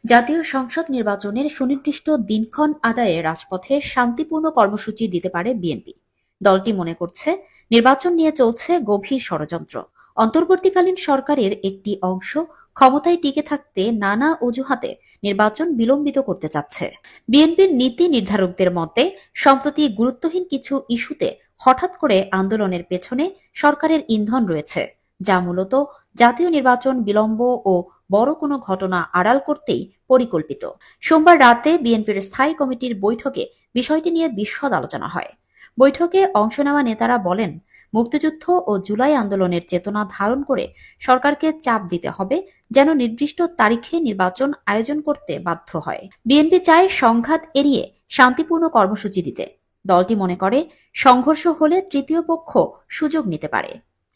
জাতীয় সংসদ নির্বাচনের সুনির্দিষ্ট দিনক্ষণ আদায়ে রাজপথে শান্তিপূর্ণ কর্মসূচি দিতে পারে বিএনপি। দলটি মনে করছে, নির্বাচন নিয়ে চলছে গভীর ষড়যন্ত্র। অন্তর্বর্তীকালীন সরকারের একটি অংশ ক্ষমতায় টিকে থাকতে নানা অজুহাতে নির্বাচন বিলম্বিত করতে চাচ্ছে। বিএনপির নীতি নির্ধারকদের মতে, সম্প্রতি গুরুত্বহীন কিছু ইস্যুতে হঠাৎ করে আন্দোলনের পেছনে সরকারের ইন্ধন রয়েছে, যা মূলত জাতীয় নির্বাচন বিলম্ব ও বড় কোনো ঘটনা আড়াল করতেই পরিকল্পিত। সোমবার রাতে বিএনপির স্থায়ী কমিটির বৈঠকে বিষয়টি নিয়ে বিশদ আলোচনা হয়। বৈঠকে অংশ নেওয়া নেতারা বলেন, মুক্তিযুদ্ধ ও জুলাই আন্দোলনের চেতনা ধারণ করে সরকারকে চাপ দিতে হবে যেন নির্দিষ্ট তারিখে নির্বাচন আয়োজন করতে বাধ্য হয়। বিএনপি চায় সংঘাত এড়িয়ে শান্তিপূর্ণ কর্মসূচি দিতে। দলটি মনে করে, সংঘর্ষ হলে তৃতীয় পক্ষ সুযোগ নিতে পারে।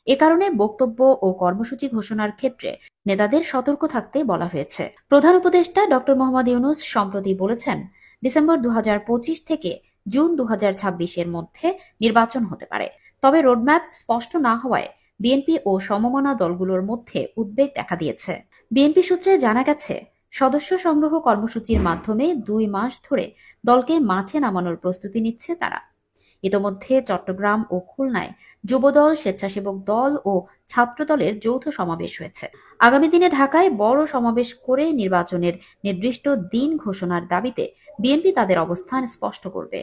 এ কারণে বক্তব্য ও কর্মসূচি ঘোষণার ক্ষেত্রে নেতাদের সতর্ক থাকতে বলা হয়েছে। প্রধান উপদেষ্টা ড. মোহাম্মদ ইউনূস সম্প্রতি বলেছেন, ডিসেম্বর ২০২৫ থেকে জুন ২০২৬-এর মধ্যে নির্বাচন হতে পারে। তবে রোডম্যাপ স্পষ্ট না হওয়ায় বিএনপি ও সমমনা দলগুলোর মধ্যে উদ্বেগ দেখা দিয়েছে। বিএনপি সূত্রে জানা গেছে, সদস্য সংগ্রহ কর্মসূচির মাধ্যমে ২ মাস ধরে দলকে মাঠে নামানোর প্রস্তুতি নিচ্ছে তারা। ইতোমধ্যে চট্টগ্রাম ও খুলনায় যুবদল, স্বেচ্ছাসেবক দল ও ছাত্রদলের যৌথ সমাবেশ হয়েছে। আগামী দিনে ঢাকায় বড় সমাবেশ করে নির্বাচনের নির্দিষ্ট দিন ঘোষণার দাবিতে বিএনপি তাদের অবস্থান স্পষ্ট করবে।